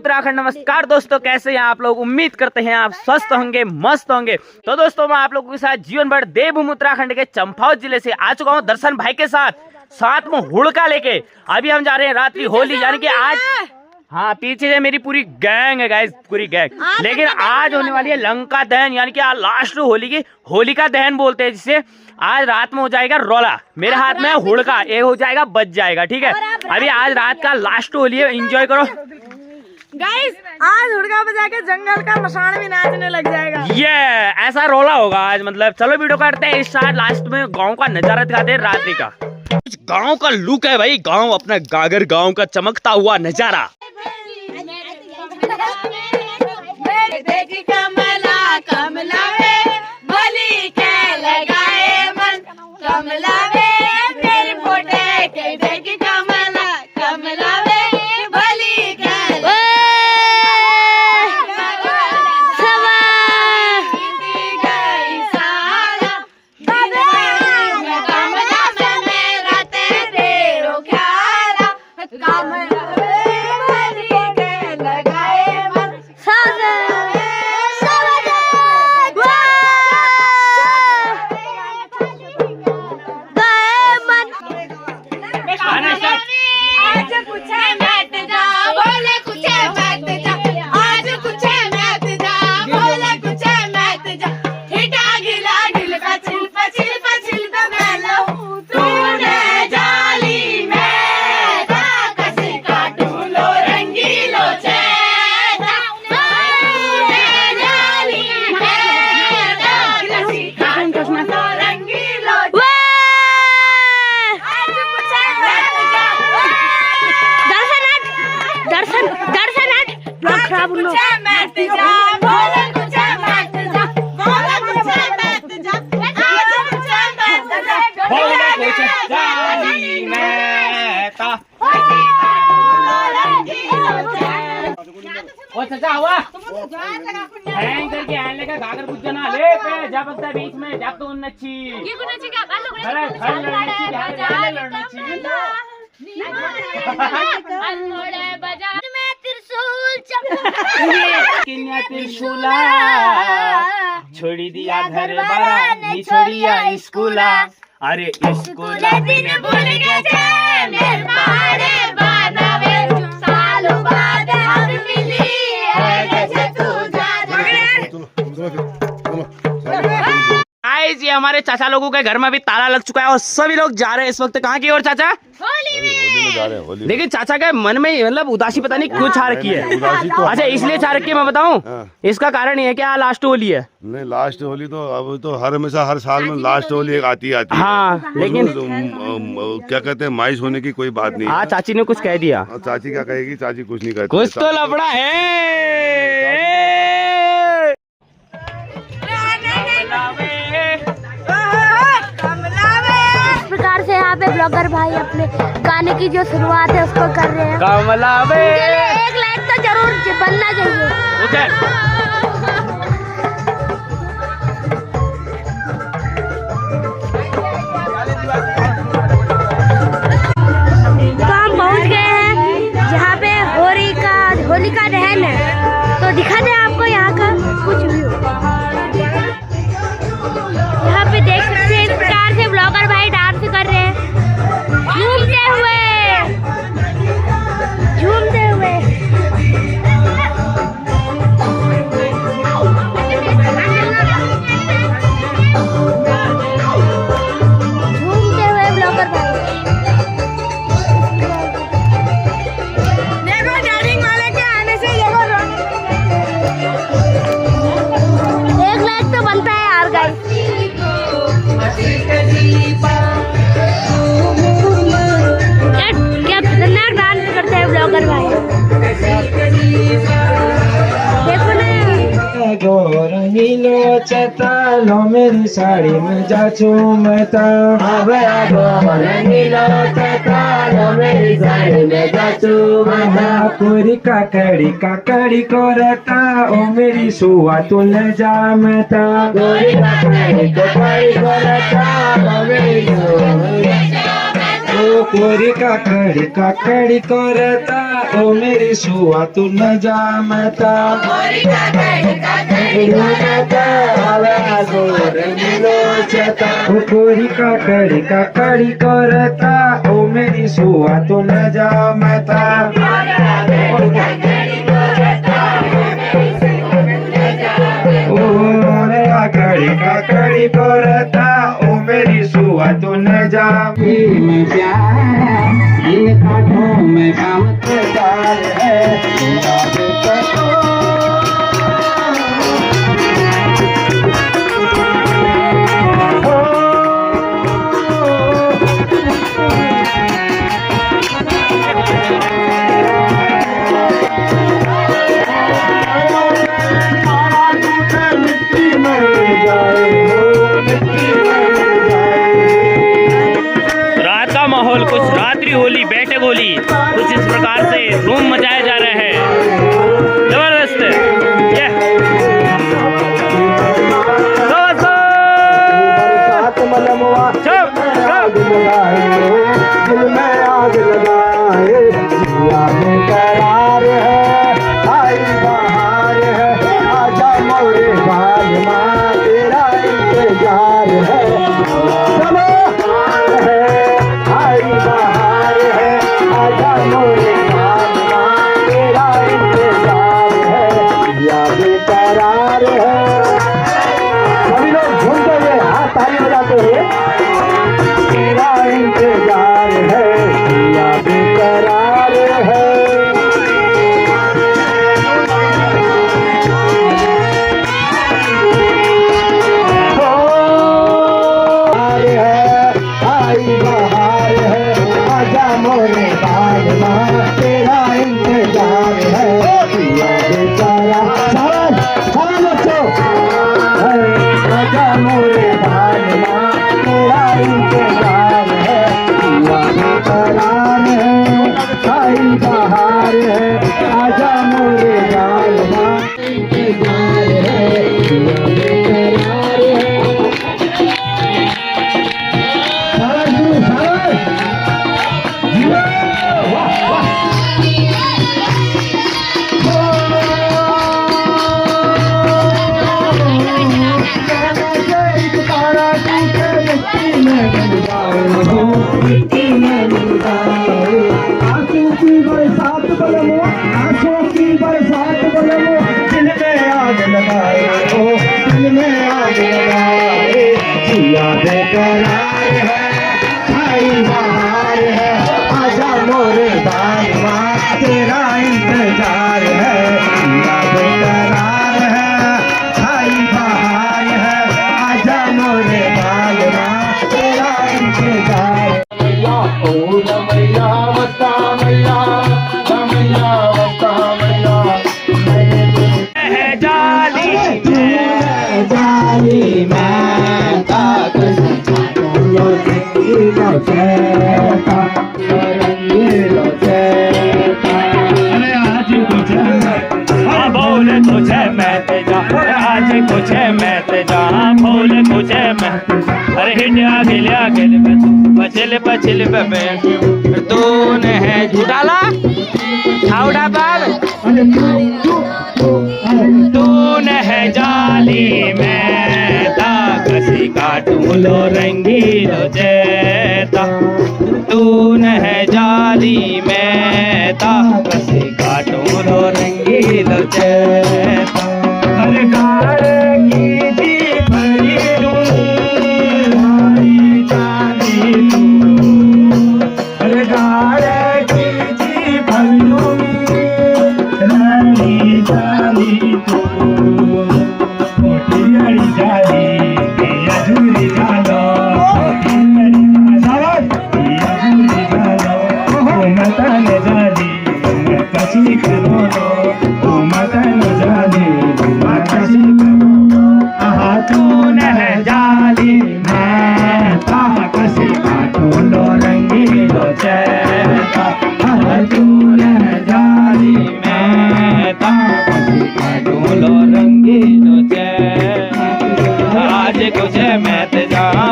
उत्तराखंड। नमस्कार दोस्तों, कैसे हैं आप लोग? उम्मीद करते हैं आप स्वस्थ होंगे, मस्त होंगे। तो दोस्तों, मैं आप लोगों के साथ जीवन भर देवभूमि उत्तराखंड के चंपावत जिले से आ चुका हूं दर्शन भाई के साथ में हुड़का लेके। अभी हम जा रहे हैं रात्रि होली, यानी कि आज, हाँ पीछे से मेरी पूरी गैंग है गाइस, पूरी गैंग। लेकिन आज होने वाली है लंका दहन, यानी कि आज लास्ट होली की होलिका दहन बोलते हैं, जिससे आज रात में हो जाएगा रौला। मेरे हाथ में हुड़का, ये हो जाएगा, बच जाएगा, ठीक है। अभी आज रात का लास्ट होली है, एंजॉय करो गाइस। आज हुड़का बजा के जंगल का मसान भी नाचने लग जाएगा। ये ऐसा रौला होगा आज, मतलब। चलो वीडियो करते हैं इस साथ, लास्ट में गाँव का नजारा दिखाते हैं रात्रि का। गाँव का लुक है भाई, गाँव अपना गागर गाँव का चमकता हुआ नजारा। कमला कमला वे भली के लगाए मन, कमला वे तेरी फोटे के देखी, कमला कमला वे भली के चाचा हुआ करके आने का गागर कुछ जना ले पे जा बक्ता बीच में जा तो नच्छी ये को नच्छी का बाल अनमोड़े बाजार में त्रिशूला छोड़ी दिया घर बारा नी छोड़िया स्कूला। अरे स्कूला दिन भूल गए थे मेरे पहाड़े बनावे सालों बाद हम मिली है जैसे तू गाइस। ये हमारे चाचा लोगों के घर में भी ताला लग चुका है और सभी लोग जा रहे हैं इस वक्त। कहाँ की ओर चाचा? होली में जा रहे हैं। होली लेकिन चाचा के मन में मतलब उदासी पता नहीं क्यों छा रखी है। तो अच्छा इसलिए छा रखी है, मैं बताऊं इसका कारण ये है कि लास्ट होली है। नहीं लास्ट होली तो अब तो हमेशा हर साल में लास्ट होली एक आती है। हाँ लेकिन क्या कहते हैं, माइस होने की कोई बात नहीं। हाँ चाची ने कुछ कह दिया। चाची क्या कहेगी? चाची कुछ नहीं कहती, कुछ तो लफड़ा है। से यहाँ पे ब्लॉगर भाई अपने गाने की जो शुरुआत है उसको कर रहे हैं। कमला वे एक लाइक तो जरूर बनना चाहिए। तो हम पहुँच गए हैं जहाँ पे होली का दहन है। तो दिखा दे आपको यहाँ का कुछ व्यू। यहाँ पे देख सकते हैं इस प्रकार से ब्लॉगर भाई डांस कर रहे हैं, झूमते हुए। झूमते हुए ब्लॉगर भाई। देखो डायरिंग वाले के आने से एक लाइक तो बनता है यार गाइस। क्या खतरनाक डांस करते हैं ब्लॉगर भाई, देखो ना। गोर नीलो चतालो मेरी साड़ी में जाचू मता। गोर नीलो चतालो मेरी साड़ी में जाचू मता। पूरी काकड़ी कोरता ओ मेरी सुआ तुल जा मता। पूरी काकड़ी कोरता ओ मेरी सुआ कोरी काकड़ी करता ओ मेरी सुआ तू न जामता कोरी काकड़ी कोरी काकड़ी करता ओ मेरी सुआ तू न जामता ओ रे काकड़ी करता ओ मेरी सुआ तू न जामी में प्यार इन कांटों में काम करदार है याद करो रात का माहौल कुछ रात्रि होली बैठक होली कुछ इस प्रकार से धूम मचाए जा रहे हैं। जबरदस्त ये दिल में आग लगाए करार है आई बहार है आजा मोरे बाल माँ तेरा इंतजार है आई बहार है आजा मोरे बाल माँ तेरा इंतजार है याद करार है। सभी लोग झूमते हुए हाथ ताली बजाते हुए तेरा इंतजार है याद करार है। आई बहार है आजा मोरे बाल माँ तेरा इंतजार है याद करार बच्चों आजा मोरे बाल माँ तेरा इंतजार है याद करार है आई बहार है आजा मोरे बाल माँ इंतजार है याद करार है। आंसू की बरसात बलमो दिल में आग लगाए हो दिल में आग लगाए याद करार है आई बहार है आजा मोरे बाल माँ तेरा इंतजार है याद करार है आई बहार है आजा मोरे बाल माँ तेरा इंतजार मैया ओ रमैया वस्ता मैया रमैया वस्ता मैया है जाली जाली मैं ताकत लो लो चेता अरे आज कुछ बोल कुछ मैं तेजा आज कुछ मैं तेजा बोल कुछ मैं अरे हिट आगे पछिल पछिल पे तूने है झूठाला छाउडा बाब तूने है जाली में ताकसी काटूं लो रंगीलो जेता तूने है जाली में ताकसी काटूं लो रंगीलो जेता अरे गाड़े की दी भरी लूं जानी तू अरे गाड़े की दी भरी रानी जानी तू मोटी अड़ी जाली अधूरी जालो अधूरी जालो मतन जाली कची करो मतन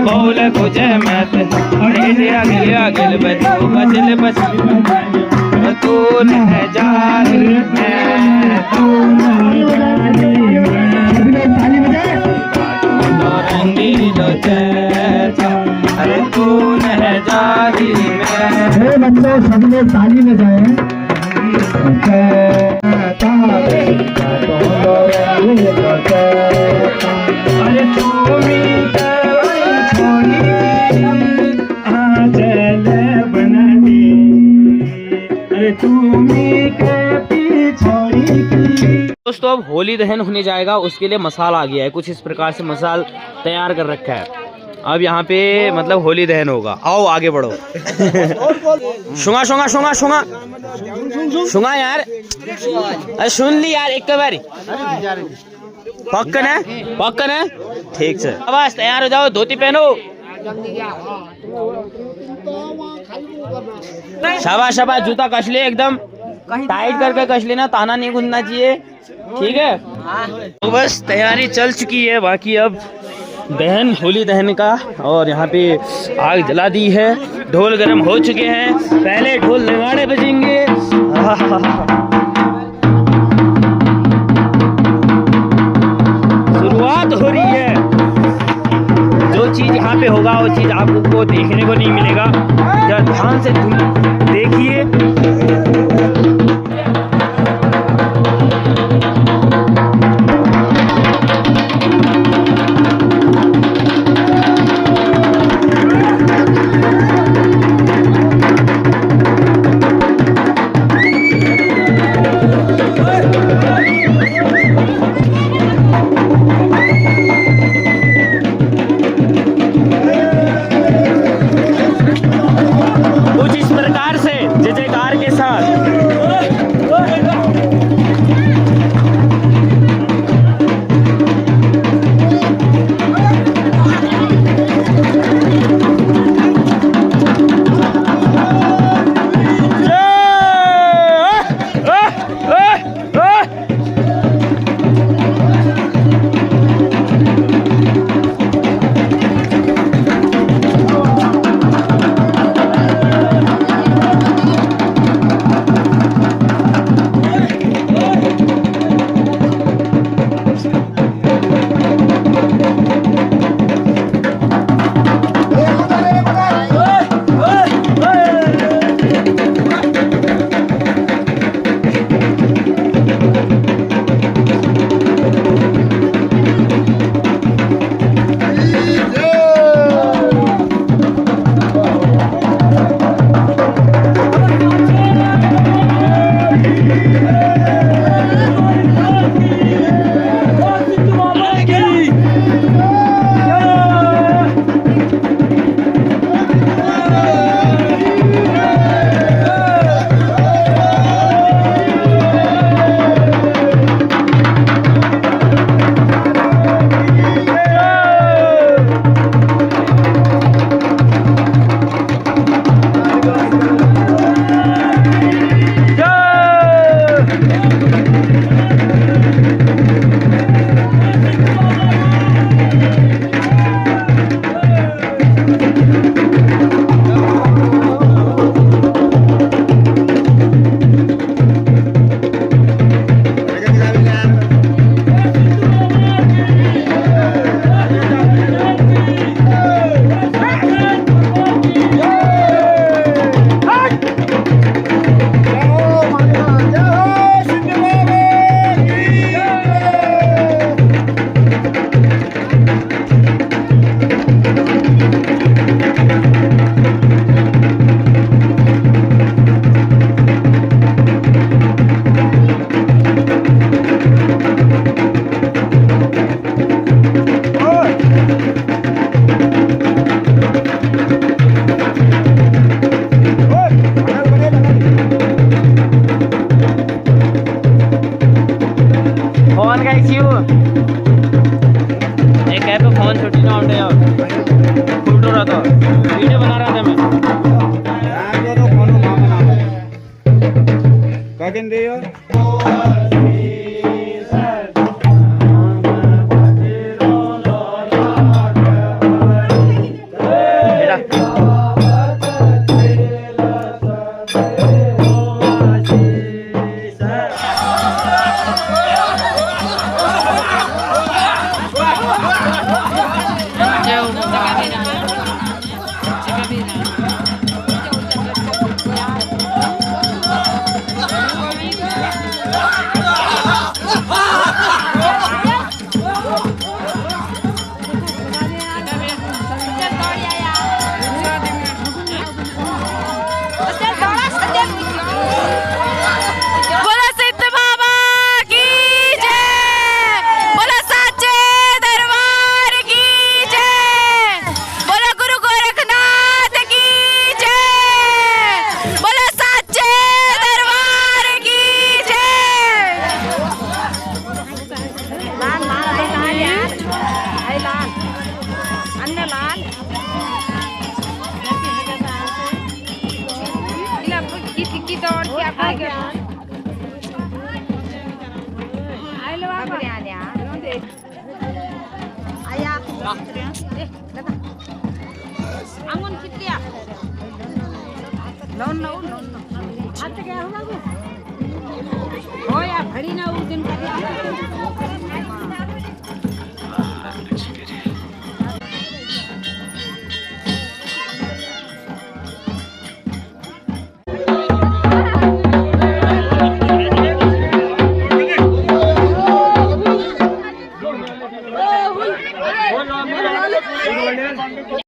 बोल कुछ मत अरे आगे आगे बचो बचल बस तू न जानी मैं तू ताली बजाए रंगीलो चैता अरे तू न जानी मैं बच्चों सब लोग ताली बजाए अरे तुम्ही छोड़ी आजल बनाती अरे तुम्ही छोड़ी। दोस्तों अब होली दहन होने जाएगा, उसके लिए मसाला आ गया है, कुछ इस प्रकार से मसाल तैयार कर रखा है। अब यहाँ पे मतलब होली दहन होगा। आओ आगे बढ़ो। शुंगा शुंगा शुंगा शुंगा शुंगा यार, अरे सुन ली यार एक बारी। पक्कन है ठीक है। अब तैयार हो जाओ, धोती पहनो। शाबाश शाबाश, जूता कस ले एकदम टाइट करके कस लेना, ताना नहीं गूंदना चाहिए, ठीक है। तो बस तैयारी चल चुकी है, बाकी अब दहन होली दहन का। और यहाँ पे आग जला दी है, ढोल गरम हो चुके हैं, पहले ढोल नगाड़े बजेंगे। शुरुआत हो रही है। जो चीज यहाँ पे होगा वो चीज आपको देखने को नहीं मिलेगा, जरा ध्यान से देखिए। कुछ इस प्रकार से जय जयकार के साथ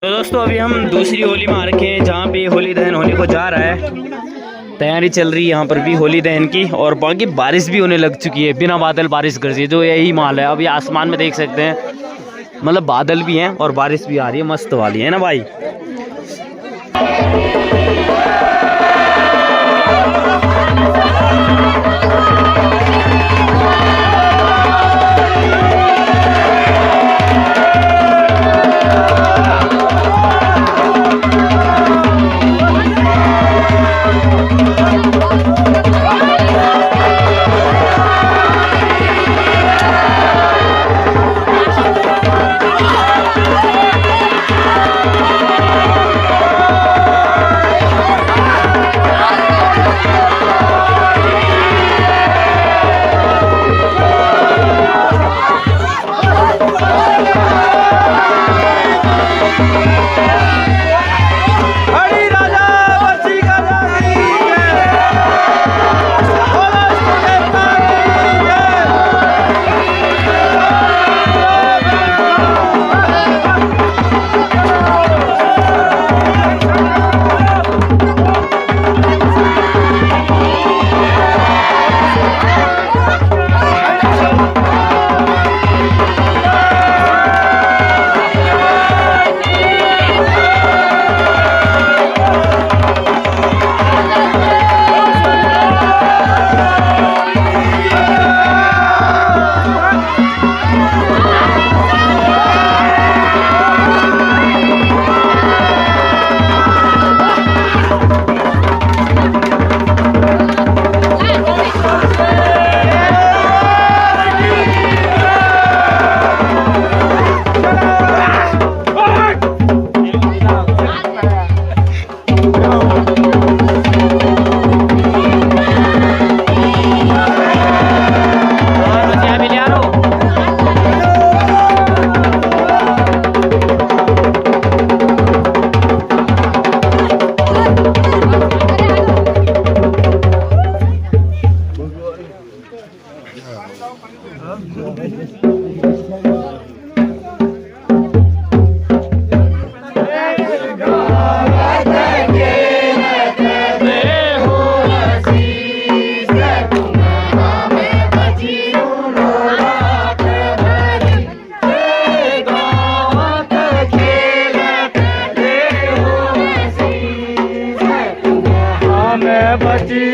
तो दोस्तों अभी हम दूसरी होली में आ रखे हैं जहाँ पे होली दहन होने को जा रहा है। तैयारी चल रही है यहाँ पर भी होली दहन की, और बाकी बारिश भी होने लग चुकी है। बिना बादल बारिश कर दी, जो यही माल है। अभी आसमान में देख सकते हैं, मतलब बादल भी हैं और बारिश भी आ रही है, मस्त वाली है ना भाई। बची